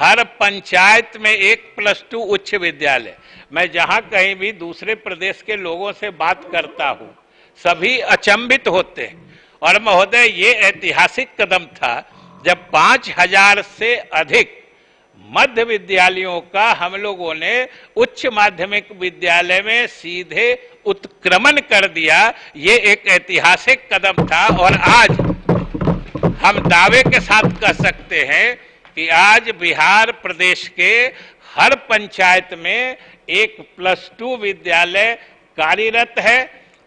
हर पंचायत में एक +2 उच्च विद्यालय। मैं जहां कहीं भी दूसरे प्रदेश के लोगों से बात करता हूं, सभी अचंभित होते हैं। और महोदय, ये ऐतिहासिक कदम था जब 5000 से अधिक मध्य विद्यालयों का हम लोगों ने उच्च माध्यमिक विद्यालय में सीधे उत्क्रमण कर दिया। ये एक ऐतिहासिक कदम था और आज हम दावे के साथ कह सकते हैं कि आज बिहार प्रदेश के हर पंचायत में एक +2 विद्यालय कार्यरत है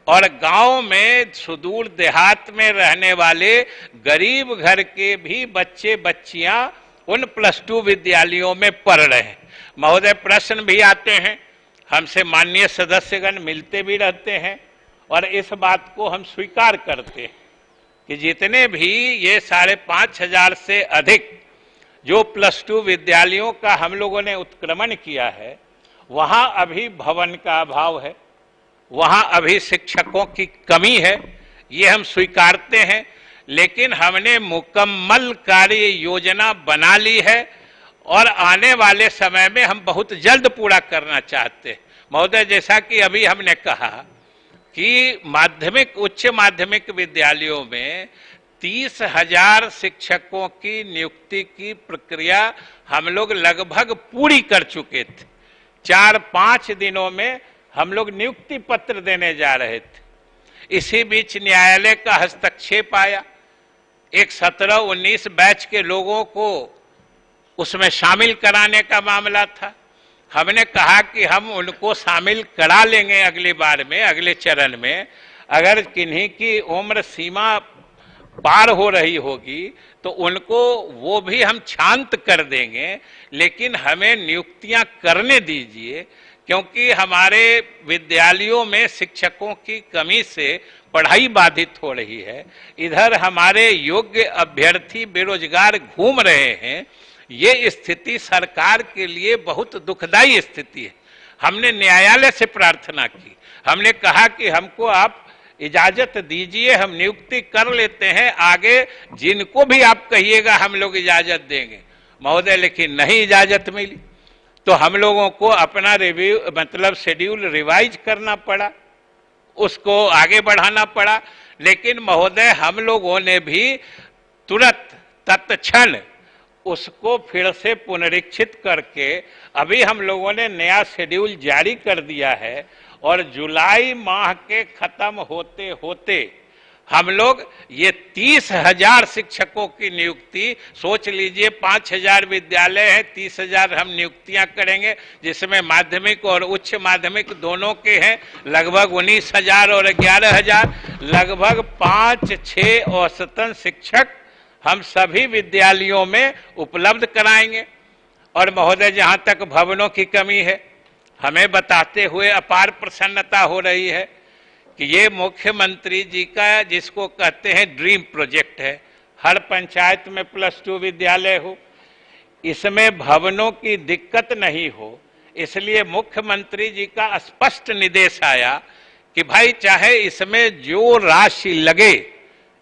और गांव में सुदूर देहात में रहने वाले गरीब घर के भी बच्चे बच्चियां उन +2 विद्यालयों में पढ़ रहे हैं। महोदय, प्रश्न भी आते हैं, हमसे माननीय सदस्यगण मिलते भी रहते हैं और इस बात को हम स्वीकार करते हैं कि जितने भी ये 5,500 से अधिक जो +2 विद्यालयों का हम लोगों ने उत्क्रमण किया है, वहां अभी भवन का अभाव है, वहां अभी शिक्षकों की कमी है, ये हम स्वीकारते हैं। लेकिन हमने मुकम्मल कार्य योजना बना ली है और आने वाले समय में हम बहुत जल्द पूरा करना चाहते हैं। महोदय, जैसा कि अभी हमने कहा कि माध्यमिक उच्च माध्यमिक विद्यालयों में 30,000 शिक्षकों की नियुक्ति की प्रक्रिया हम लोग लगभग पूरी कर चुके थे। 4-5 दिनों में हम लोग नियुक्ति पत्र देने जा रहे थे। इसी बीच न्यायालय का हस्तक्षेप आया। एक 17-19 बैच के लोगों को उसमें शामिल कराने का मामला था। हमने कहा कि हम उनको शामिल करा लेंगे अगली बार में, अगले चरण में। अगर किन्हीं की उम्र सीमा पार हो रही होगी तो उनको वो भी हम शांत कर देंगे, लेकिन हमें नियुक्तियां करने दीजिए, क्योंकि हमारे विद्यालयों में शिक्षकों की कमी से पढ़ाई बाधित हो रही है। इधर हमारे योग्य अभ्यर्थी बेरोजगार घूम रहे हैं। ये स्थिति सरकार के लिए बहुत दुखदायी स्थिति है। हमने न्यायालय से प्रार्थना की, हमने कहा कि हमको आप इजाजत दीजिए, हम नियुक्ति कर लेते हैं, आगे जिनको भी आप कहिएगा हम लोग इजाजत देंगे। महोदय, लेकिन नहीं इजाजत मिली तो हम लोगों को अपना रिव्यू शेड्यूल रिवाइज करना पड़ा, उसको आगे बढ़ाना पड़ा। लेकिन महोदय, हम लोगों ने भी तुरंत तत्क्षण उसको फिर से पुनरीक्षित करके अभी हम लोगों ने नया शेड्यूल जारी कर दिया है और जुलाई माह के खत्म होते होते हम लोग ये 30,000 शिक्षकों की नियुक्ति, सोच लीजिए 5,000 विद्यालय है, 30,000 हम नियुक्तियां करेंगे, जिसमें माध्यमिक और उच्च माध्यमिक दोनों के हैं लगभग 19,000 और 11,000, लगभग 5-6 औसतन शिक्षक हम सभी विद्यालयों में उपलब्ध कराएंगे। और महोदय, जहां तक भवनों की कमी है, हमें बताते हुए अपार प्रसन्नता हो रही है कि ये मुख्यमंत्री जी का जिसको कहते हैं ड्रीम प्रोजेक्ट है, हर पंचायत में +2 विद्यालय हो, इसमें भवनों की दिक्कत नहीं हो। इसलिए मुख्यमंत्री जी का स्पष्ट निर्देश आया कि भाई चाहे इसमें जो राशि लगे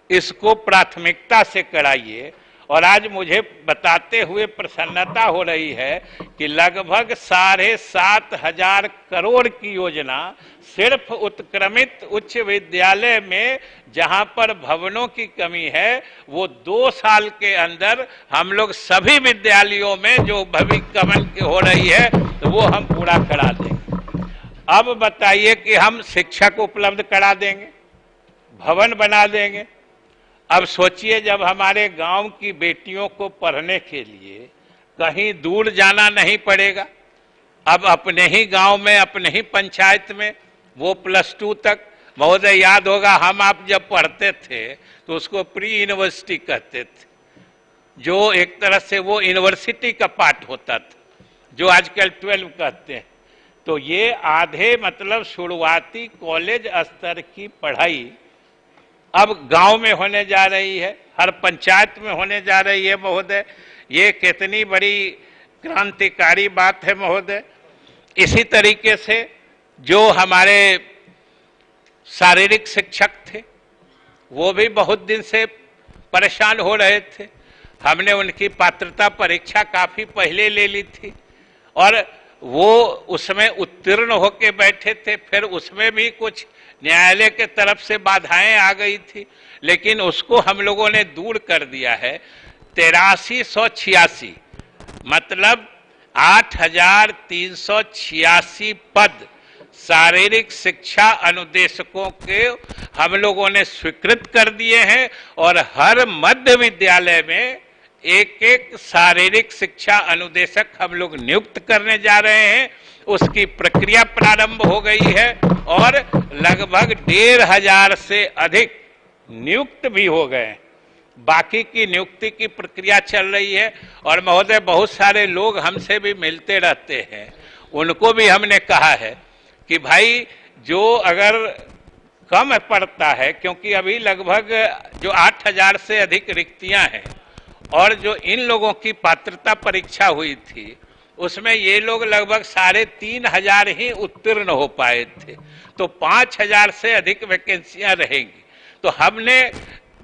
इसको प्राथमिकता से कराइए। और आज मुझे बताते हुए प्रसन्नता हो रही है कि लगभग 7,500 करोड़ की योजना सिर्फ उत्क्रमित उच्च विद्यालय में, जहां पर भवनों की कमी है, वो 2 साल के अंदर हम लोग सभी विद्यालयों में जो भविष्यवाणी हो रही है तो वो हम पूरा करा देंगे। अब बताइए कि हम शिक्षक उपलब्ध करा देंगे, भवन बना देंगे। अब सोचिए, जब हमारे गांव की बेटियों को पढ़ने के लिए कहीं दूर जाना नहीं पड़ेगा, अब अपने ही गांव में, अपने ही पंचायत में वो +2 तक। महोदय, याद होगा हम आप जब पढ़ते थे तो उसको प्री यूनिवर्सिटी कहते थे, जो एक तरह से वो यूनिवर्सिटी का पार्ट होता था, जो आजकल 12 कहते हैं। तो ये आधे शुरुआती कॉलेज स्तर की पढ़ाई अब गांव में होने जा रही है, हर पंचायत में होने जा रही है। महोदय, ये कितनी बड़ी क्रांतिकारी बात है महोदय। इसी तरीके से जो हमारे शारीरिक शिक्षक थे वो भी बहुत दिन से परेशान हो रहे थे। हमने उनकी पात्रता परीक्षा काफी पहले ले ली थी और वो उसमें उत्तीर्ण होके बैठे थे। फिर उसमें भी कुछ न्यायालय के तरफ से बाधाएं आ गई थी, लेकिन उसको हम लोगों ने दूर कर दिया है। 8386 मतलब 8386 पद शारीरिक शिक्षा अनुदेशकों के हम लोगों ने स्वीकृत कर दिए हैं और हर मध्य विद्यालय में एक एक शारीरिक शिक्षा अनुदेशक हम लोग नियुक्त करने जा रहे हैं। उसकी प्रक्रिया प्रारंभ हो गई है और लगभग 1500 से अधिक नियुक्त भी हो गए। बाकी की नियुक्ति की प्रक्रिया चल रही है और महोदय बहुत सारे लोग हमसे भी मिलते रहते हैं, उनको भी हमने कहा है कि भाई जो अगर कम पड़ता है, क्योंकि अभी लगभग जो 8000 से अधिक रिक्तियां हैं और जो इन लोगों की पात्रता परीक्षा हुई थी उसमें ये लोग लगभग 3500 ही उत्तीर्ण हो पाए थे, तो 5000 से अधिक वैकेंसियां रहेंगी। तो हमने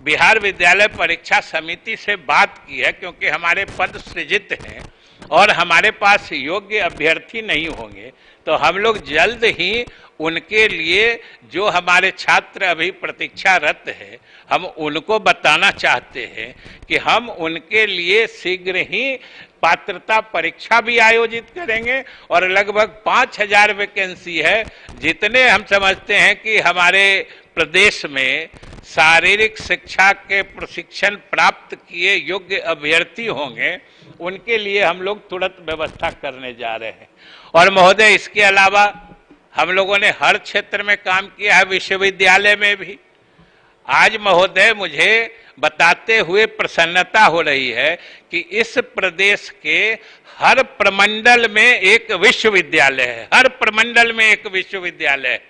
बिहार विद्यालय परीक्षा समिति से बात की है, क्योंकि हमारे पद सृजित हैं और हमारे पास योग्य अभ्यर्थी नहीं होंगे, तो हम लोग जल्द ही उनके लिए जो हमारे छात्र अभी प्रतीक्षारत है हम उनको बताना चाहते हैं कि हम उनके लिए शीघ्र ही पात्रता परीक्षा भी आयोजित करेंगे और लगभग 5000 वैकेंसी है। जितने हम समझते हैं कि हमारे प्रदेश में शारीरिक शिक्षा के प्रशिक्षण प्राप्त किए योग्य अभ्यर्थी होंगे, उनके लिए हम लोग तुरंत व्यवस्था करने जा रहे हैं। और महोदय इसके अलावा हम लोगों ने हर क्षेत्र में काम किया है, विश्वविद्यालय में भी। आज महोदय मुझे बताते हुए प्रसन्नता हो रही है कि इस प्रदेश के हर प्रमंडल में एक विश्वविद्यालय है, हर प्रमंडल में एक विश्वविद्यालय है।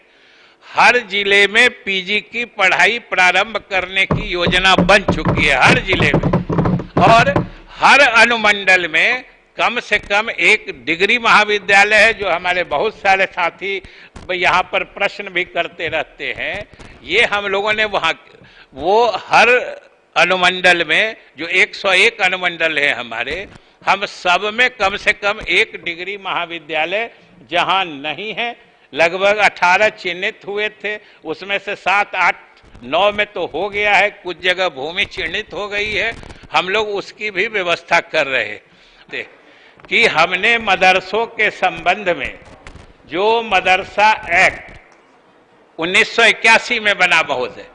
हर जिले में पीजी की पढ़ाई प्रारंभ करने की योजना बन चुकी है हर जिले में, और हर अनुमंडल में कम से कम एक डिग्री महाविद्यालय है। जो हमारे बहुत सारे साथी यहाँ पर प्रश्न भी करते रहते हैं, ये हम लोगों ने वहाँ वो हर अनुमंडल में जो 101 अनुमंडल है हमारे, हम सब में कम से कम एक डिग्री महाविद्यालय जहाँ नहीं है, लगभग 18 चिन्हित हुए थे, उसमें से 7, 8, 9 में तो हो गया है, कुछ जगह भूमि चिन्हित हो गई है। हम लोग उसकी भी व्यवस्था कर रहे थे कि हमने मदरसों के संबंध में जो मदरसा एक्ट 1981 में बना, महोदय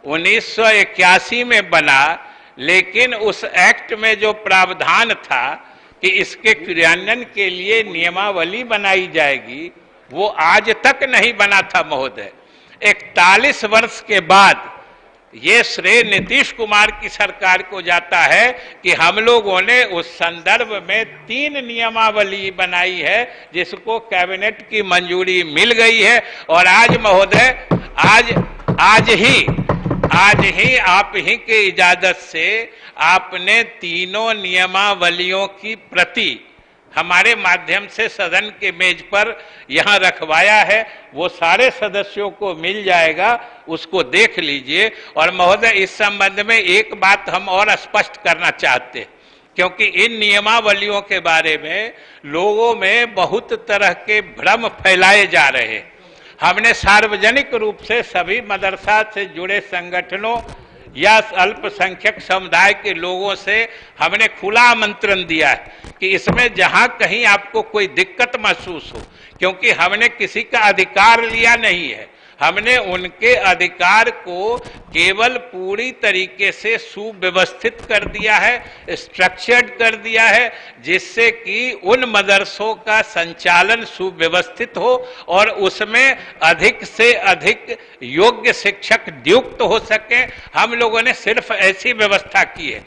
1981 में बना, लेकिन उस एक्ट में जो प्रावधान था कि इसके क्रियान्वयन के लिए नियमावली बनाई जाएगी, वो आज तक नहीं बना था महोदय। 41 वर्ष के बाद ये श्रेय नीतीश कुमार की सरकार को जाता है कि हम लोगों ने उस संदर्भ में 3 नियमावली बनाई है, जिसको कैबिनेट की मंजूरी मिल गई है। और आज महोदय आज ही आप ही के इजाजत से आपने तीनों नियमावलियों की प्रति हमारे माध्यम से सदन के मेज पर यहाँ रखवाया है। वो सारे सदस्यों को मिल जाएगा, उसको देख लीजिए। और महोदय इस संबंध में एक बात हम और स्पष्ट करना चाहते हैं, क्योंकि इन नियमावलियों के बारे में लोगों में बहुत तरह के भ्रम फैलाए जा रहे हैं। हमने सार्वजनिक रूप से सभी मदरसा से जुड़े संगठनों या अल्पसंख्यक समुदाय के लोगों से हमने खुला आमंत्रण दिया है कि इसमें जहां कहीं आपको कोई दिक्कत महसूस हो, क्योंकि हमने किसी का अधिकार लिया नहीं है, हमने उनके अधिकार को केवल पूरी तरीके से सुव्यवस्थित कर दिया है, स्ट्रक्चर्ड कर दिया है, जिससे कि उन मदरसों का संचालन सुव्यवस्थित हो और उसमें अधिक से अधिक योग्य शिक्षक नियुक्त हो सके। हम लोगों ने सिर्फ ऐसी व्यवस्था की है।